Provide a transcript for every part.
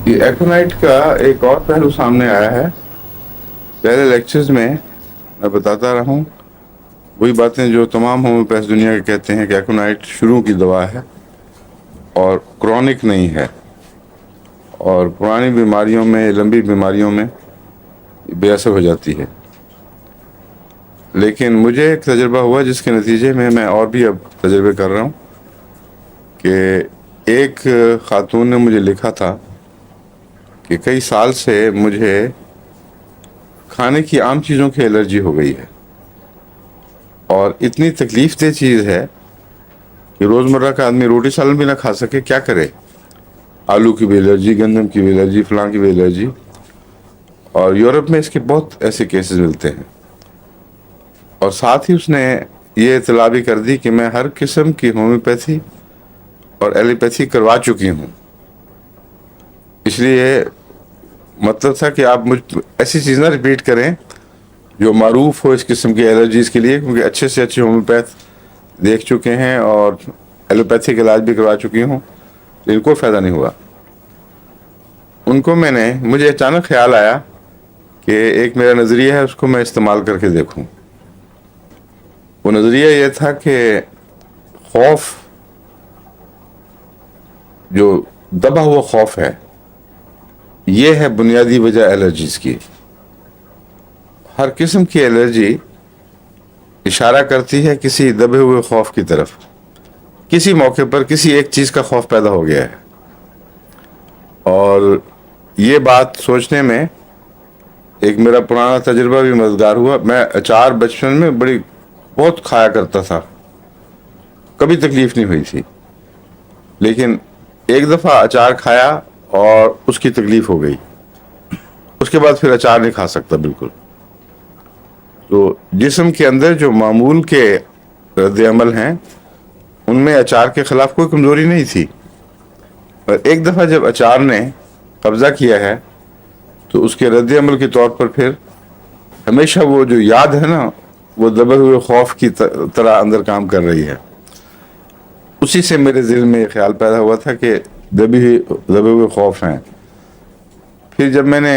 یہ ایکونائٹ کا ایک اور پہلو سامنے آیا ہے. پہلے لیکچرز میں بتاتا رہا ہوں وہی باتیں جو تمام ہومیوپیتھ دنیا کے کہتے ہیں کہ ایکونائٹ شروع کی دوا ہے اور کرونک نہیں ہے، اور پرانی بیماریوں میں، لمبی بیماریوں میں بے اثر ہو جاتی ہے. لیکن مجھے ایک تجربہ ہوا جس کے نتیجے میں اور بھی اب تجربے کر رہا ہوں کہ ایک خاتون نے مجھے لکھا تھا کہ کئی سال سے مجھے کھانے کی عام چیزوں کی الرجی ہو گئی ہے، اور اتنی تکلیف دہ چیز ہے کہ روزمرہ کا آدمی روٹی سالن بھی نہ کھا سکے. کیا کرے؟ آلو کی بھی الرجی، گندم کی بھی الرجی، فلاں کی بھی الرجی. اور یورپ میں اس کے بہت ایسے کیسز ملتے ہیں. اور ساتھ ہی اس نے یہ اطلاع بھی کر دی کہ میں ہر قسم کی ہومیوپیتھی اور ایلوپیتھی کروا چکی ہوں. اس لیے مطلب تھا کہ آپ مجھ ایسی چیز نہ ریپیٹ کریں جو معروف ہو اس قسم کی الرجیز کے لیے، کیونکہ اچھے سے اچھے ہومیوپیتھ دیکھ چکے ہیں اور ایلوپیتھی کا علاج بھی کروا چکی ہوں، لیکن کوئی فائدہ نہیں ہوا. ان کو مجھے اچانک خیال آیا کہ ایک میرا نظریہ ہے، اس کو میں استعمال کر کے دیکھوں. وہ نظریہ یہ تھا کہ خوف، جو دبا ہوا خوف ہے، یہ ہے بنیادی وجہ الرجیز کی. ہر قسم کی الرجی اشارہ کرتی ہے کسی دبے ہوئے خوف کی طرف. کسی موقع پر کسی ایک چیز کا خوف پیدا ہو گیا ہے. اور یہ بات سوچنے میں ایک میرا پرانا تجربہ بھی مددگار ہوا. میں اچار بچپن میں بہت کھایا کرتا تھا، کبھی تکلیف نہیں ہوئی تھی. لیکن ایک دفعہ اچار کھایا اور اس کی تکلیف ہو گئی. اس کے بعد پھر اچار نہیں کھا سکتا بالکل. تو جسم کے اندر جو معمول کے رد عمل ہیں ان میں اچار کے خلاف کوئی کمزوری نہیں تھی. اور ایک دفعہ جب اچار نے قبضہ کیا ہے تو اس کے رد عمل کے طور پر پھر ہمیشہ وہ جو یاد ہے نا، وہ دبے ہوئے خوف کی طرح اندر کام کر رہی ہے. اسی سے میرے ذہن میں یہ خیال پیدا ہوا تھا کہ دبے ہوئے خوف ہیں. پھر جب میں نے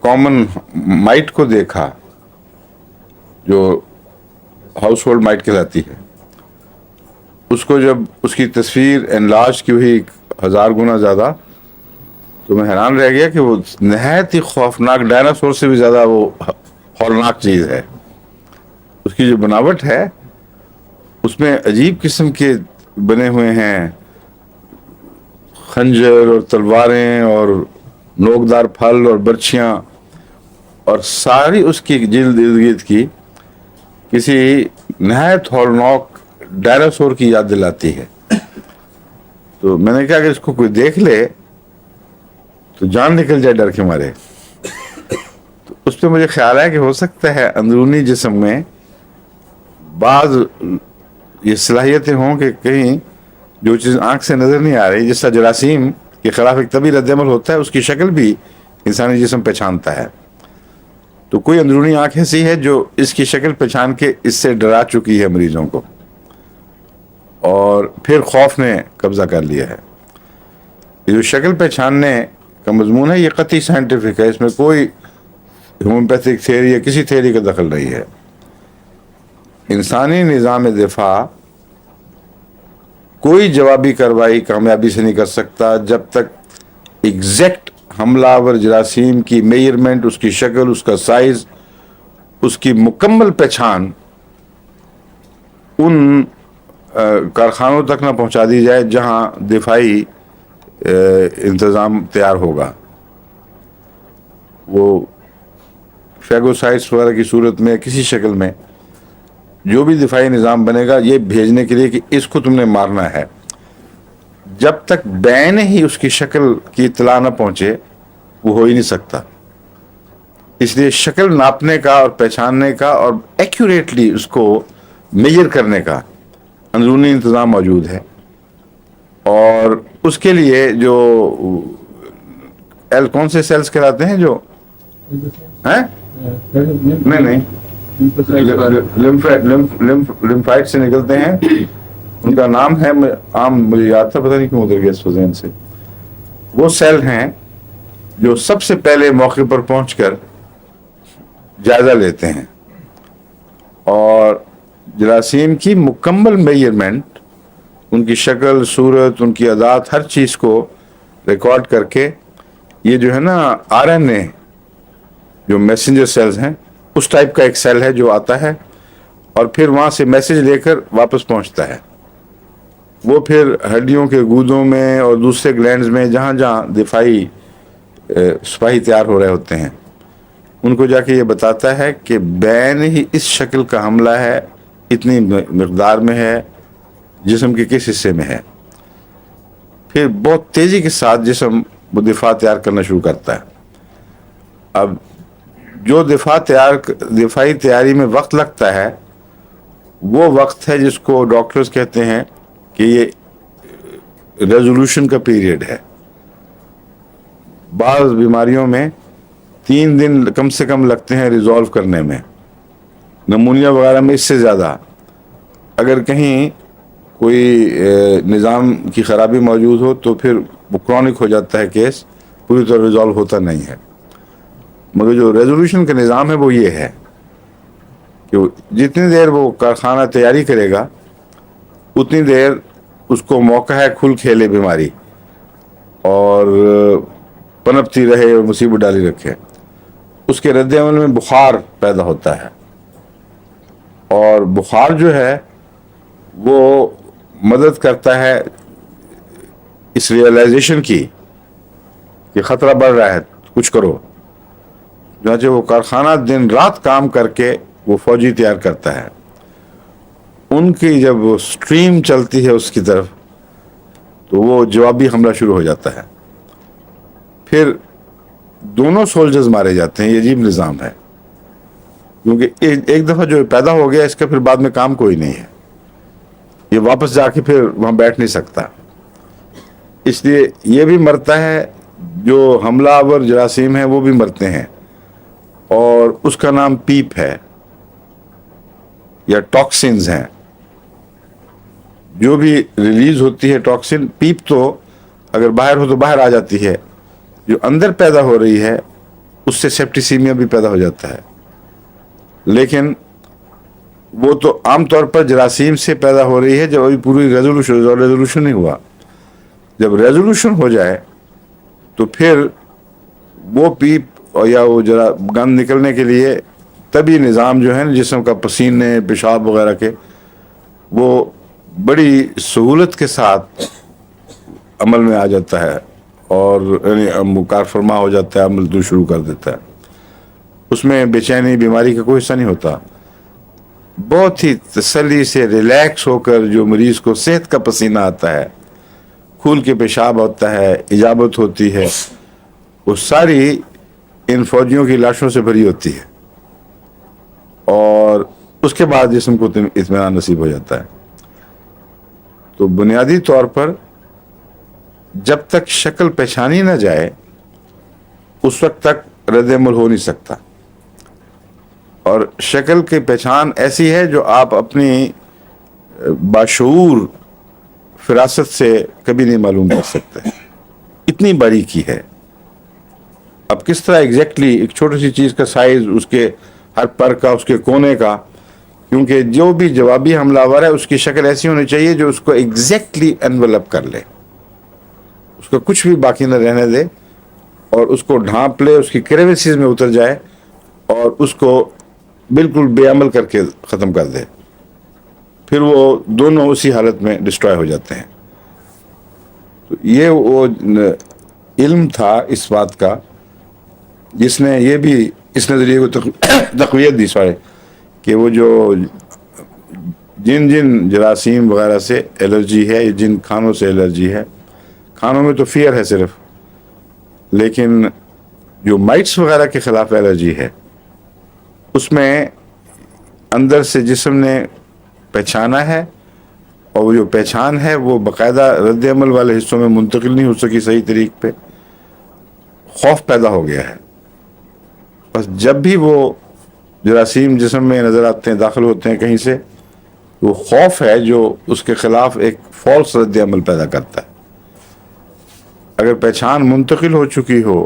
کامن مائٹ کو دیکھا جو ہاؤس ہولڈ مائٹ کہلاتی ہے، اس کو جب اس کی تصویر انلارج کی ہوئی 1000 گنا زیادہ، تو میں حیران رہ گیا کہ وہ نہایت ہی خوفناک، ڈائناسور سے بھی زیادہ وہ ہولناک چیز ہے. اس کی جو بناوٹ ہے اس میں عجیب قسم کے بنے ہوئے ہیں خنجر اور تلواریں اور نوکدار پھل اور برچھیاں، اور ساری اس کی جلد ارد گرد کی کسی نہایت ہولناک ڈائناسور کی یاد دلاتی ہے. تو میں نے کہا کہ اس کو کوئی دیکھ لے تو جان نکل جائے ڈر کے مارے. تو اس پہ مجھے خیال آیا کہ ہو سکتا ہے اندرونی جسم میں بعض یہ صلاحیتیں ہوں کہ کہیں جو چیز آنکھ سے نظر نہیں آ رہی، جس طرح جراثیم کے خلاف ایک طبی رد عمل ہوتا ہے، اس کی شکل بھی انسانی جسم پہچانتا ہے. تو کوئی اندرونی آنکھ ایسی ہے جو اس کی شکل پہچان کے اس سے ڈرا چکی ہے مریضوں کو، اور پھر خوف نے قبضہ کر لیا ہے. یہ جو شکل پہچاننے کا مضمون ہے یہ قطعی سائنٹیفک ہے، اس میں کوئی ہومیوپیتھک تھیوری یا کسی تھیوری کا دخل نہیں ہے. انسانی نظام دفاع کوئی جوابی کارروائی کامیابی سے نہیں کر سکتا جب تک ایگزیکٹ حملہ آور جراثیم کی میئرمنٹ، اس کی شکل، اس کا سائز، اس کی مکمل پہچان ان کارخانوں تک نہ پہنچا دی جائے جہاں دفاعی انتظام تیار ہوگا. وہ فیگوسائٹس وغیرہ کی صورت میں کسی شکل میں جو بھی دفاعی نظام بنے گا یہ بھیجنے کے لیے کہ اس کو تم نے مارنا ہے، جب تک بین ہی اس کی شکل کی اطلاع نہ پہنچے وہ ہو ہی نہیں سکتا. اس لیے شکل ناپنے کا اور پہچاننے کا اور ایکوریٹلی اس کو میجر کرنے کا اندرونی انتظام موجود ہے. اور اس کے لیے جو کون سے سیلز کہلاتے ہیں جو نہیں لمفائٹ سے نکلتے ہیں، ان کا نام ہے عام، مجھے یاد تھا، پتہ نہیں کیوں ادھر گیا اس ذہن سے. وہ سیل ہیں جو سب سے پہلے موقع پر پہنچ کر جائزہ لیتے ہیں اور جراثیم کی مکمل میجرمنٹ، ان کی شکل صورت، ان کی عادات، ہر چیز کو ریکارڈ کر کے، یہ جو ہے نا آر این اے جو میسنجر سیلز ہیں اس ٹائپ کا ایک سیل ہے جو آتا ہے اور پھر وہاں سے میسج لے کر واپس پہنچتا ہے. وہ پھر ہڈیوں کے گودوں میں اور دوسرے گلینڈز میں جہاں جہاں دفاعی سپاہی تیار ہو رہے ہوتے ہیں ان کو جا کے یہ بتاتا ہے کہ بین ہی اس شکل کا حملہ ہے، اتنی مقدار میں ہے، جسم کے کس حصے میں ہے. پھر بہت تیزی کے ساتھ جسم وہ دفاع تیار کرنا شروع کرتا ہے. اب جو دفاعی تیاری میں وقت لگتا ہے وہ وقت ہے جس کو ڈاکٹرز کہتے ہیں کہ یہ ریزولوشن کا پیریڈ ہے. بعض بیماریوں میں 3 دن کم سے کم لگتے ہیں ریزالو کرنے میں، نمونیا وغیرہ میں اس سے زیادہ. اگر کہیں کوئی نظام کی خرابی موجود ہو تو پھر وہ کرونک ہو جاتا ہے، کیس پوری طرح ریزالو ہوتا نہیں ہے. مگر جو ریزولوشن کا نظام ہے وہ یہ ہے کہ جتنی دیر وہ کارخانہ تیاری کرے گا اتنی دیر اس کو موقع ہے کھل کھیلے بیماری اور پنپتی رہے اور مصیبت ڈالی رکھے. اس کے رد عمل میں بخار پیدا ہوتا ہے اور بخار جو ہے وہ مدد کرتا ہے اس ریئلائزیشن کی کہ خطرہ بڑھ رہا ہے، کچھ کرو. چنانچہ وہ کارخانہ دن رات کام کر کے وہ فوجی تیار کرتا ہے. ان کی جب وہ سٹریم چلتی ہے اس کی طرف تو وہ جوابی حملہ شروع ہو جاتا ہے. پھر دونوں سولجرز مارے جاتے ہیں. یہ عجیب نظام ہے کیونکہ ایک دفعہ جو پیدا ہو گیا اس کا پھر بعد میں کام کوئی نہیں ہے، یہ واپس جا کے پھر وہاں بیٹھ نہیں سکتا. اس لیے یہ بھی مرتا ہے، جو حملہ آور جراثیم ہیں وہ بھی مرتے ہیں اور اس کا نام پیپ ہے یا ٹاکسنز ہیں. جو بھی ریلیز ہوتی ہے ٹاکسن، پیپ تو اگر باہر ہو تو باہر آ جاتی ہے، جو اندر پیدا ہو رہی ہے اس سے سیپٹیسیمیا بھی پیدا ہو جاتا ہے. لیکن وہ تو عام طور پر جراثیم سے پیدا ہو رہی ہے جب ابھی پوری ریزولوشن نہیں ہوا. جب ریزولوشن ہو جائے تو پھر وہ پیپ یا وہ گند نکلنے کے لیے تبھی نظام جو ہے نا جسم کا پسینے پیشاب وغیرہ کے وہ بڑی سہولت کے ساتھ عمل میں آ جاتا ہے اور یعنی کار فرما ہو جاتا ہے، عمل تو شروع کر دیتا ہے. اس میں بے چینی بیماری کا کوئی حصہ نہیں ہوتا. بہت ہی تسلی سے ریلیکس ہو کر جو مریض کو صحت کا پسینہ آتا ہے، کھول کے پیشاب ہوتا ہے، اجابت ہوتی ہے، وہ ساری ان فوجیوں کی لاشوں سے بھری ہوتی ہے اور اس کے بعد جسم کو اطمینان نصیب ہو جاتا ہے. تو بنیادی طور پر جب تک شکل پہچانی نہ جائے اس وقت تک رد عمل ہو نہیں سکتا. اور شکل کی پہچان ایسی ہے جو آپ اپنی باشعور فراست سے کبھی نہیں معلوم کر سکتے، اتنی باریکی ہے. اب کس طرح ایگزیکٹلی ایک چھوٹی سی چیز کا سائز، اس کے ہر پر کا، اس کے کونے کا، کیونکہ جو بھی جوابی حملہ آور ہے اس کی شکل ایسی ہونی چاہیے جو اس کو ایگزیکٹلی انویلپ کر لے، اس کو کچھ بھی باقی نہ رہنے دے اور اس کو ڈھانپ لے، اس کی کریویسز میں اتر جائے اور اس کو بالکل بے عمل کر کے ختم کر دے. پھر وہ دونوں اسی حالت میں ڈسٹرائے ہو جاتے ہیں. تو یہ وہ علم تھا اس بات کا جس نے یہ بھی اس نظریے کو تقویت دی کہ وہ جو جن جراثیم وغیرہ سے الرجی ہے، جن کھانوں سے الرجی ہے، کھانوں میں تو فیئر ہے صرف، لیکن جو مائٹس وغیرہ کے خلاف الرجی ہے اس میں اندر سے جسم نے پہچانا ہے اور وہ جو پہچان ہے وہ باقاعدہ رد عمل والے حصوں میں منتقل نہیں ہو سکی صحیح طریق پہ، خوف پیدا ہو گیا ہے. بس جب بھی وہ جراثیم جسم میں نظر آتے ہیں، داخل ہوتے ہیں کہیں سے، وہ خوف ہے جو اس کے خلاف ایک فالس رد عمل پیدا کرتا ہے. اگر پہچان منتقل ہو چکی ہو